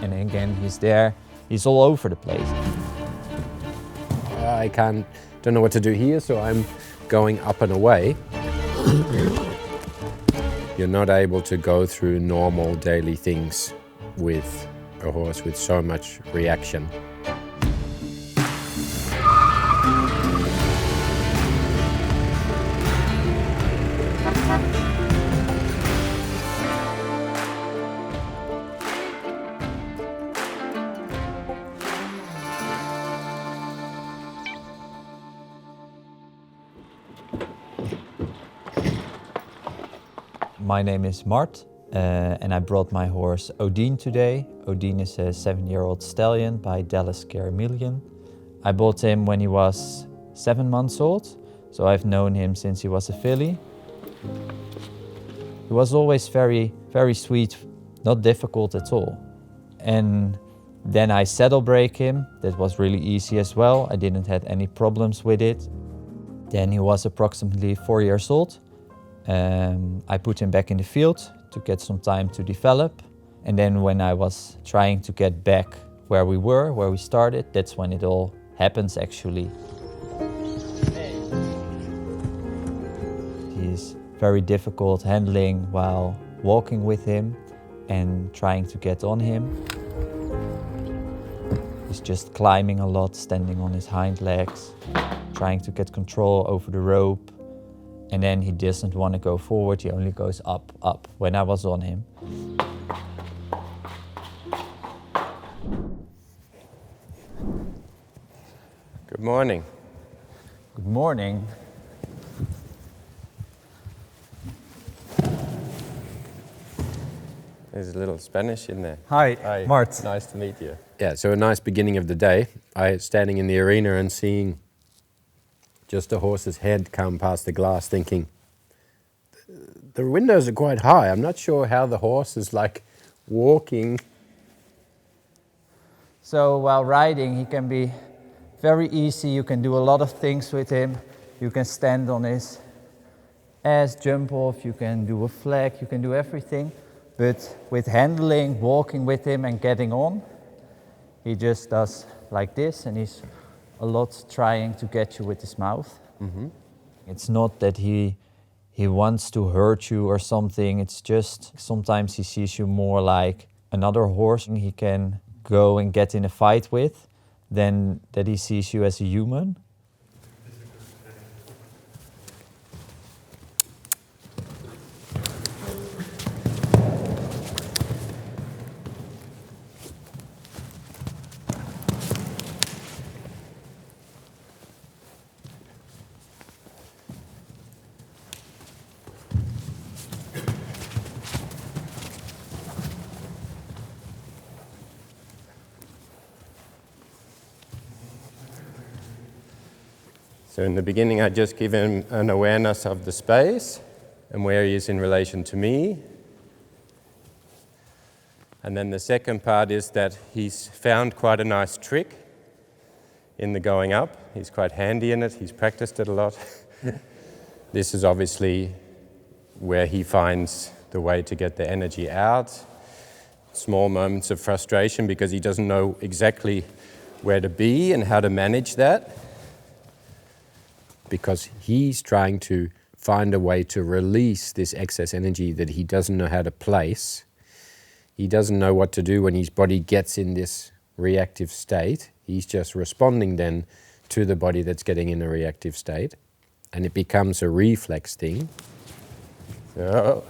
and again he's there. He's all over the place. I don't know what to do here, so I'm going up and away. You're not able to go through normal daily things with a horse with so much reaction. My name is Mart, and I brought my horse Odin today. Odin is a 7-year-old stallion by Dallas Caramelian. I bought him when he was 7 months old, so I've known him since he was a filly. He was always very, very sweet, not difficult at all. And then I saddle break him. That was really easy as well. I didn't have any problems with it. Then he was approximately 4 years old. I put him back in the field to get some time to develop. And then when I was trying to get back where we started, that's when it all happens actually. He's very difficult handling while walking with him and trying to get on him. He's just climbing a lot, standing on his hind legs, trying to get control over the rope. And then he doesn't want to go forward, he only goes up, up, when I was on him. Good morning. Good morning. There's a little Spanish in there. Hi, Mart. Nice to meet you. Yeah, so a nice beginning of the day. I was standing in the arena and seeing just a horse's head come past the glass, thinking, the windows are quite high. I'm not sure how the horse is like walking. So while riding, he can be very easy. You can do a lot of things with him. You can stand on his ass, jump off, you can do a flag, you can do everything. But with handling, walking with him and getting on, he just does like this, and he's a lot trying to get you with his mouth. Mm-hmm. It's not that he wants to hurt you or something. It's just sometimes he sees you more like another horse he can go and get in a fight with than that he sees you as a human. So in the beginning, I just give him an awareness of the space and where he is in relation to me. And then the second part is that he's found quite a nice trick in the going up. He's quite handy in it. He's practiced it a lot. This is obviously where he finds the way to get the energy out. Small moments of frustration because he doesn't know exactly where to be and how to manage that, because he's trying to find a way to release this excess energy that he doesn't know how to place. He doesn't know what to do when his body gets in this reactive state. He's just responding then to the body that's getting in a reactive state, and it becomes a reflex thing. So,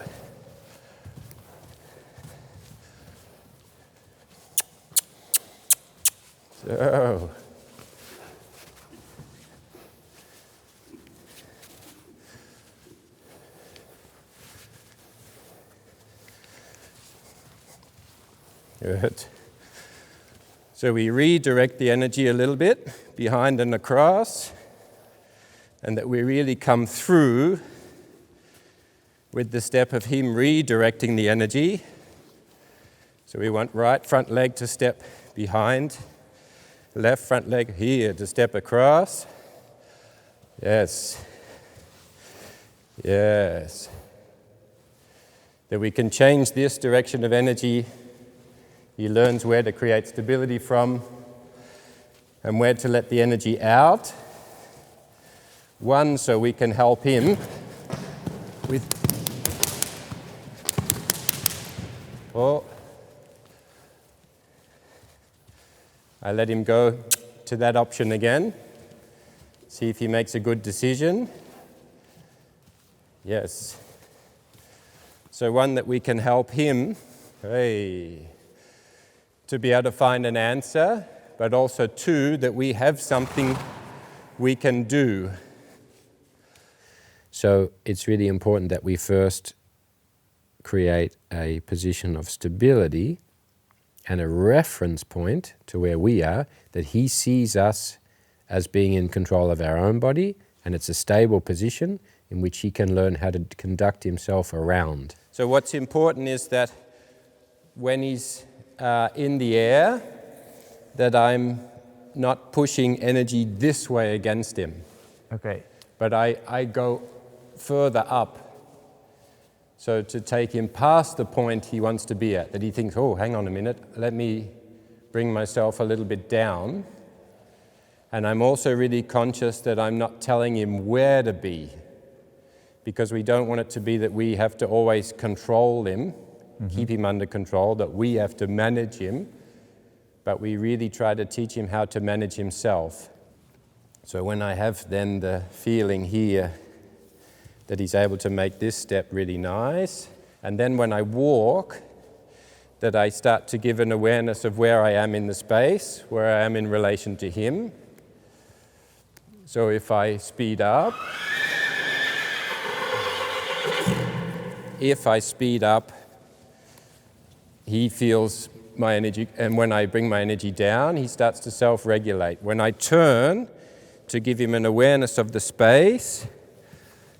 good. So we redirect the energy a little bit behind and across, and that we really come through with the step of him redirecting the energy. So we want right front leg to step behind, left front leg here to step across. Yes. Yes. That we can change this direction of energy He learns where to create stability from and where to let the energy out. One, so we can help him with... Oh, I let him go to that option again. See if he makes a good decision. Yes. So one that we can help him, to be able to find an answer, but also two, that we have something we can do. So it's really important that we first create a position of stability and a reference point to where we are, that he sees us as being in control of our own body, and it's a stable position in which he can learn how to conduct himself around. So what's important is that when he's in the air, that I'm not pushing energy this way against him. Okay. But I go further up. So to take him past the point he wants to be at, that he thinks, oh, hang on a minute, let me bring myself a little bit down. And I'm also really conscious that I'm not telling him where to be, because we don't want it to be that we have to always control him, keep him under control, that we have to manage him, but we really try to teach him how to manage himself. So when I have then the feeling here that he's able to make this step really nice, and then when I walk, that I start to give an awareness of where I am in the space, where I am in relation to him. So if I speed up, he feels my energy, and when I bring my energy down, he starts to self-regulate. When I turn to give him an awareness of the space,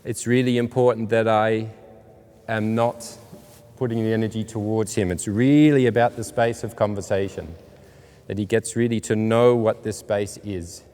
it's really important that I am not putting the energy towards him. It's really about the space of conversation, that he gets really to know what this space is.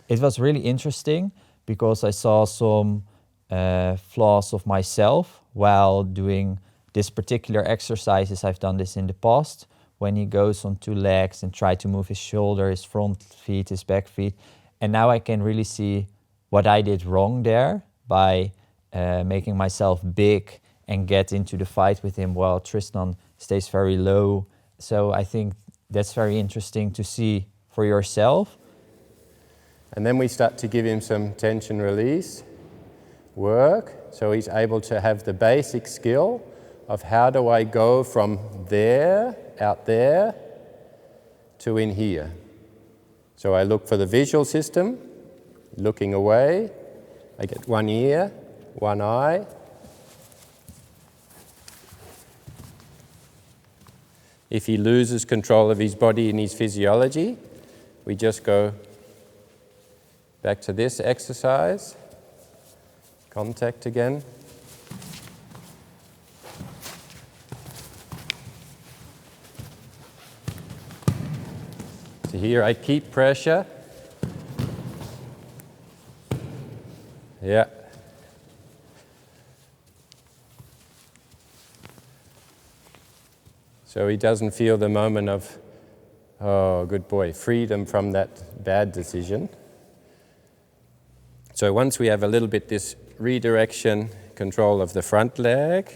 It was really interesting because I saw some flaws of myself while doing this particular exercises. I've done this in the past, when he goes on two legs and try to move his shoulder, his front feet, his back feet. And now I can really see what I did wrong there by making myself big and get into the fight with him while Tristan stays very low. So I think that's very interesting to see for yourself. And then we start to give him some tension release work, so he's able to have the basic skill of how do I go from there, out there, to in here. So I look for the visual system, looking away. I get one ear, one eye. If he loses control of his body and his physiology, we just go back to this exercise. Contact again. So here I keep pressure. Yeah. So he doesn't feel the moment of, oh, good boy, freedom from that bad decision. So once we have a little bit this redirection control of the front leg,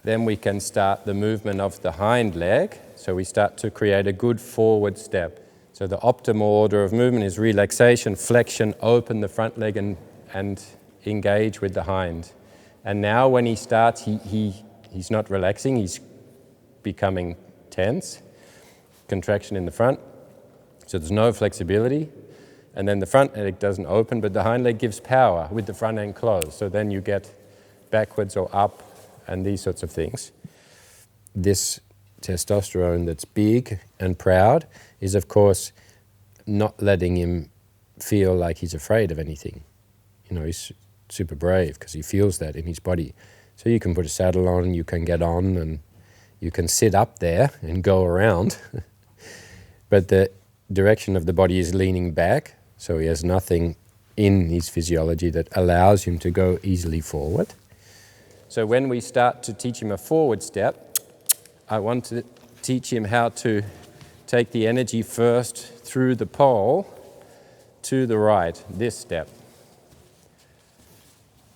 then we can start the movement of the hind leg. So we start to create a good forward step. So the optimal order of movement is relaxation, flexion, open the front leg and engage with the hind. And now when he starts, he's not relaxing, he's becoming tense. Contraction in the front, so there's no flexibility. And then the front leg doesn't open, but the hind leg gives power with the front end closed. So then you get backwards or up and these sorts of things. This testosterone that's big and proud is, of course, not letting him feel like he's afraid of anything. You know, he's super brave because he feels that in his body. So you can put a saddle on, you can get on, and you can sit up there and go around. But the direction of the body is leaning back, so he has nothing in his physiology that allows him to go easily forward. So when we start to teach him a forward step, I want to teach him how to take the energy first through the pole to the right, this step.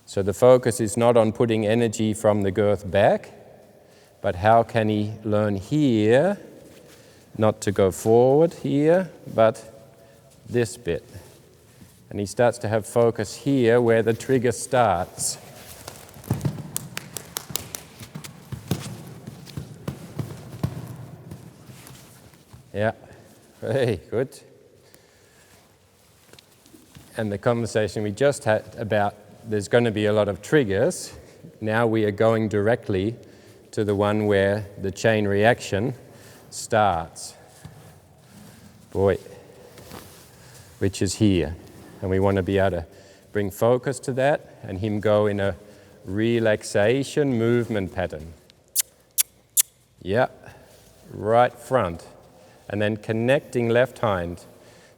So the focus is not on putting energy from the girth back, but how can he learn here, not to go forward here, but this bit. And he starts to have focus here where the trigger starts. Yeah, hey, good. And the conversation we just had about there's going to be a lot of triggers, now we are going directly to the one where the chain reaction starts. Boy, which is here. And we want to be able to bring focus to that and him go in a relaxation movement pattern. Yeah, right front. And then connecting left hind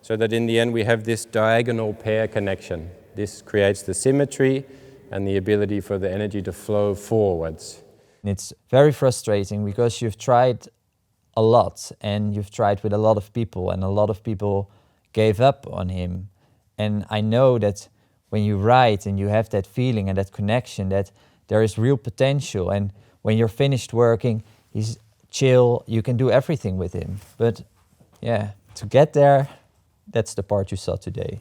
so that in the end we have this diagonal pair connection. This creates the symmetry and the ability for the energy to flow forwards. It's very frustrating because you've tried a lot and you've tried with a lot of people and a lot of people gave up on him. And I know that when you write and you have that feeling and that connection that there is real potential, and when you're finished working, he's chill, you can do everything with him. But yeah, to get there, that's the part you saw today.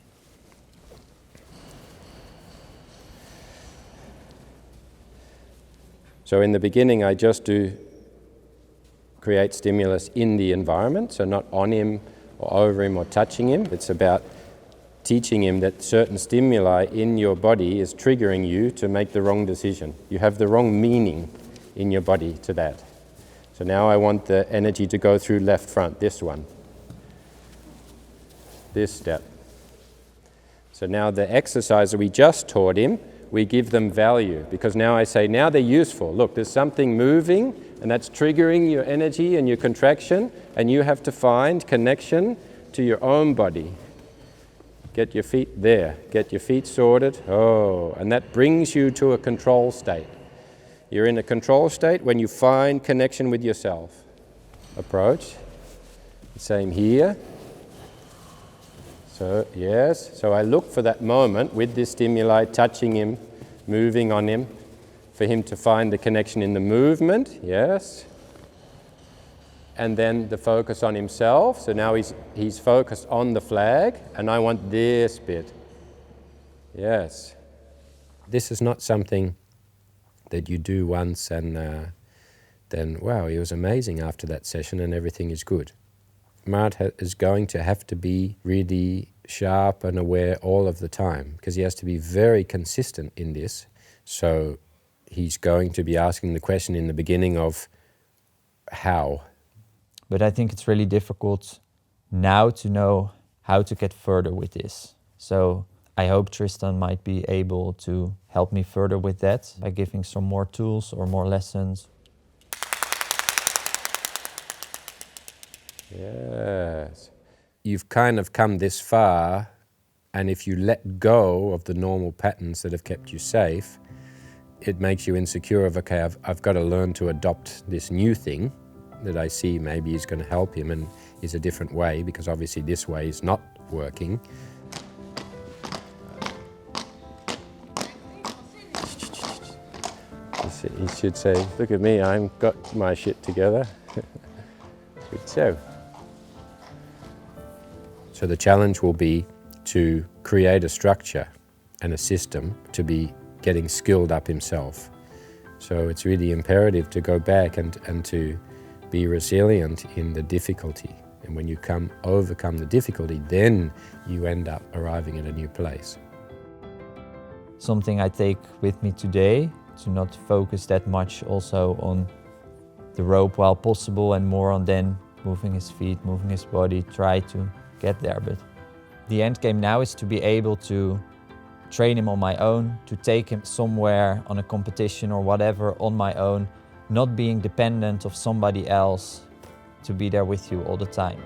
So in the beginning, I just do create stimulus in the environment, so not on him or over him or touching him. It's about teaching him that certain stimuli in your body is triggering you to make the wrong decision. You have the wrong meaning in your body to that. So now I want the energy to go through left front, this one. This step. So now the exercise that we just taught him, we give them value, because now I say, now they're useful. Look, there's something moving and that's triggering your energy and your contraction, and you have to find connection to your own body. Get your feet there, get your feet sorted. Oh, and that brings you to a control state. You're in a control state when you find connection with yourself. Approach. Same here. So, yes, so I look for that moment with this stimuli, touching him, moving on him, for him to find the connection in the movement, yes. And then the focus on himself, so now he's focused on the flag, and I want this bit. Yes. This is not something that you do once and then, wow, he was amazing after that session and everything is good. Mart is going to have to be really sharp and aware all of the time, because he has to be very consistent in this. So he's going to be asking the question in the beginning of how. But I think it's really difficult now to know how to get further with this. So I hope Tristan might be able to help me further with that by giving some more tools or more lessons. Yes. You've kind of come this far, and if you let go of the normal patterns that have kept you safe, it makes you insecure of, okay, I've got to learn to adopt this new thing that I see maybe is going to help him and is a different way, because obviously this way is not working. He should say, look at me, I've got my shit together. Good so. So the challenge will be to create a structure and a system to be getting skilled up himself. So it's really imperative to go back and to be resilient in the difficulty. And when you overcome the difficulty, then you end up arriving at a new place. Something I take with me today, to not focus that much also on the rope while possible, and more on then moving his feet, moving his body, try to get there. But the end game now is to be able to train him on my own, to take him somewhere on a competition or whatever on my own, not being dependent of somebody else to be there with you all the time.